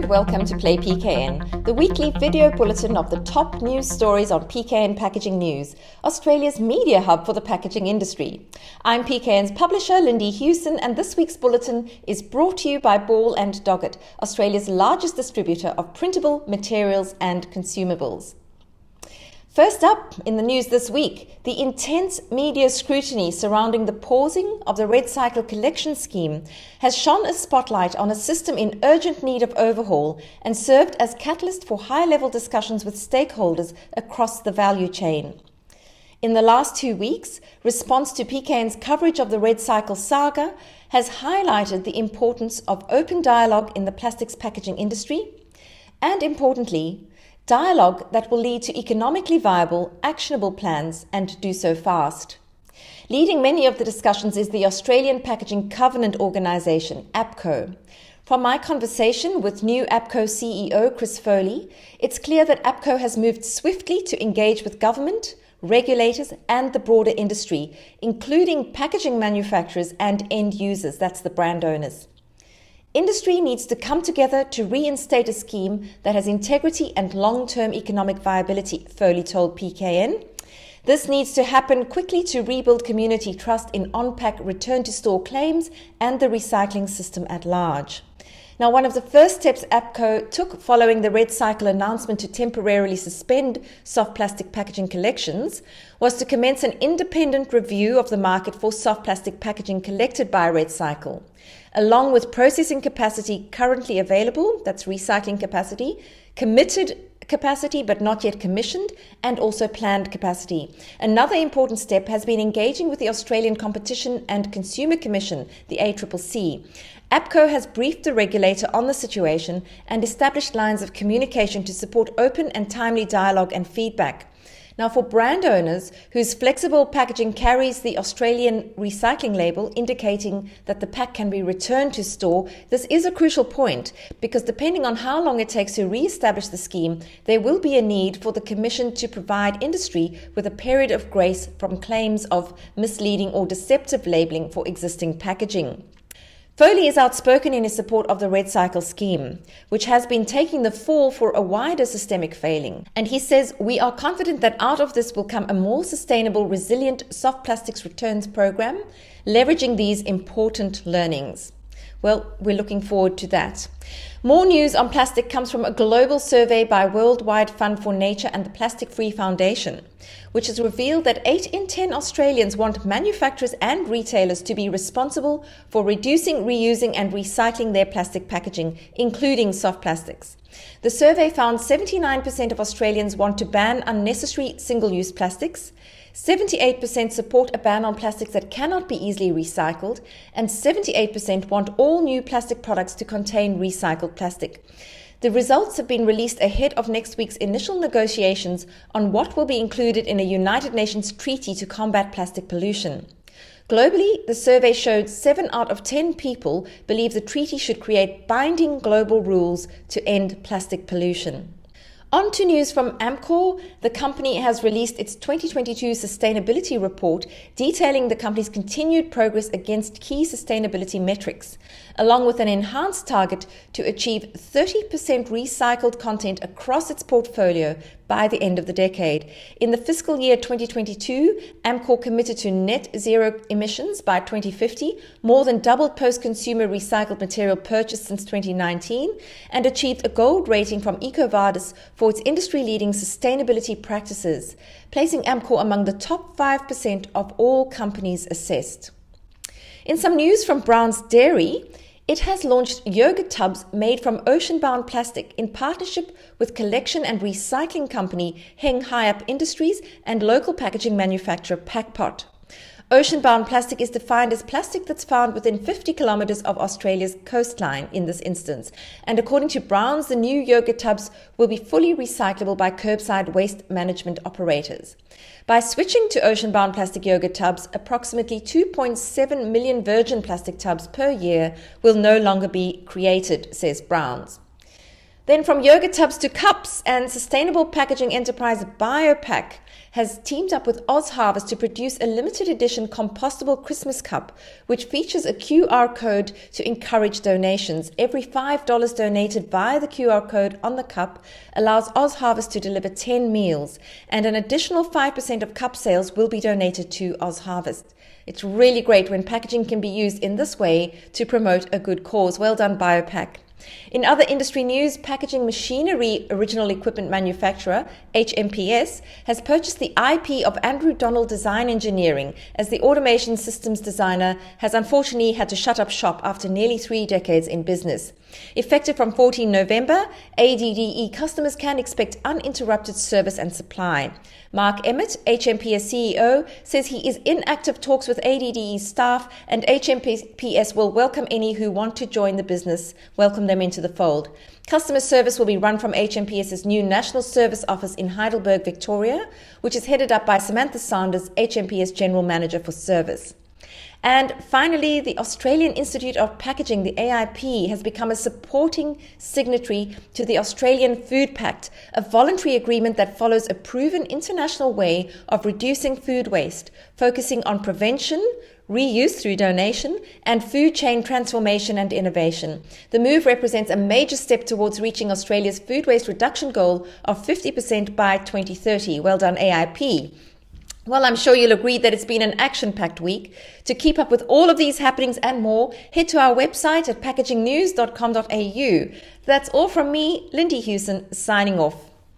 and welcome to Play PKN, the weekly video bulletin of the top news stories on PKN Packaging News, Australia's media hub for the packaging industry. I'm PKN's publisher, Lindy Hewson, and this week's bulletin is brought to you by Ball & Doggett, Australia's largest distributor of printable materials and consumables. First up in the news this week, the intense media scrutiny surrounding the pausing of the REDcycle collection scheme has shone a spotlight on a system in urgent need of overhaul and served as catalyst for high-level discussions with stakeholders across the value chain. In the last 2 weeks, response to PKN's coverage of the REDcycle saga has highlighted the importance of open dialogue in the plastics packaging industry and, importantly, dialogue that will lead to economically viable, actionable plans and do so fast. Leading many of the discussions is the Australian Packaging Covenant Organisation, APCO. From my conversation with new APCO CEO Chris Foley, it's clear that APCO has moved swiftly to engage with government, regulators and the broader industry, including packaging manufacturers and end users, that's the brand owners. Industry needs to come together to reinstate a scheme that has integrity and long-term economic viability, Foley told PKN. This needs to happen quickly to rebuild community trust in on-pack return-to-store claims and the recycling system at large. Now, one of the first steps APCO took following the REDcycle announcement to temporarily suspend soft plastic packaging collections was to commence an independent review of the market for soft plastic packaging collected by REDcycle, along with processing capacity currently available, that's recycling capacity, committed capacity but not yet commissioned, and also planned capacity. Another important step has been engaging with the Australian Competition and Consumer Commission, the ACCC. APCO has briefed the regulator on the situation and established lines of communication to support open and timely dialogue and feedback. Now, for brand owners whose flexible packaging carries the Australian recycling label indicating that the pack can be returned to store, this is a crucial point because depending on how long it takes to re-establish the scheme, there will be a need for the Commission to provide industry with a period of grace from claims of misleading or deceptive labelling for existing packaging. Foley is outspoken in his support of the REDcycle scheme, which has been taking the fall for a wider systemic failing. And he says, "We are confident that out of this will come a more sustainable, resilient soft plastics returns program, leveraging these important learnings." Well, we're looking forward to that. More news on plastic comes from a global survey by Worldwide Fund for Nature and the Plastic Free Foundation, which has revealed that 8 in 10 Australians want manufacturers and retailers to be responsible for reducing, reusing and recycling their plastic packaging, including soft plastics. The survey found 79% of Australians want to ban unnecessary single-use plastics, 78% support a ban on plastics that cannot be easily recycled, and 78% want all new plastic products to contain recycled plastic. The results have been released ahead of next week's initial negotiations on what will be included in a United Nations treaty to combat plastic pollution. Globally, the survey showed 7 out of 10 people believe the treaty should create binding global rules to end plastic pollution. On to news from Amcor. The company has released its 2022 sustainability report detailing the company's continued progress against key sustainability metrics, along with an enhanced target to achieve 30% recycled content across its portfolio by the end of the decade. In the fiscal year 2022, Amcor committed to net zero emissions by 2050, more than doubled post-consumer recycled material purchased since 2019, and achieved a gold rating from EcoVadis for its industry-leading sustainability practices, placing Amcor among the top 5% of all companies assessed. In some news from Brown's Dairy, it has launched yogurt tubs made from ocean-bound plastic in partnership with collection and recycling company Heng Hiab Industries and local packaging manufacturer PakPot. Ocean-bound plastic is defined as plastic that's found within 50 kilometers of Australia's coastline in this instance. And according to Browns, the new yogurt tubs will be fully recyclable by curbside waste management operators. By switching to ocean-bound plastic yogurt tubs, approximately 2.7 million virgin plastic tubs per year will no longer be created, says Browns. Then from yogurt tubs to cups, and sustainable packaging enterprise BioPak has teamed up with OzHarvest to produce a limited edition compostable Christmas cup, which features a QR code to encourage donations. Every $5 donated via the QR code on the cup allows OzHarvest to deliver 10 meals, and an additional 5% of cup sales will be donated to OzHarvest. It's really great when packaging can be used in this way to promote a good cause. Well done, BioPak. In other industry news, packaging machinery original equipment manufacturer HMPS has purchased the IP of Andrew Donald Design Engineering, as the automation systems designer has unfortunately had to shut up shop after nearly 3 decades in business. Effective from 14 November, ADDE customers can expect uninterrupted service and supply. Mark Emmett, HMPS CEO, says he is in active talks with ADDE staff, and HMPS will welcome any who want to join the business, welcome them into the fold. Customer service will be run from HMPS's new National Service Office in Heidelberg, Victoria, which is headed up by Samantha Sanders, HMPS General Manager for Service. And finally, the Australian Institute of Packaging, the AIP, has become a supporting signatory to the Australian Food Pact, a voluntary agreement that follows a proven international way of reducing food waste, focusing on prevention, reuse through donation, and food chain transformation and innovation. The move represents a major step towards reaching Australia's food waste reduction goal of 50% by 2030. Well done, AIP. Well, I'm sure you'll agree that it's been an action-packed week. To keep up with all of these happenings and more, head to our website at packagingnews.com.au. That's all from me, Lindy Hewson, signing off.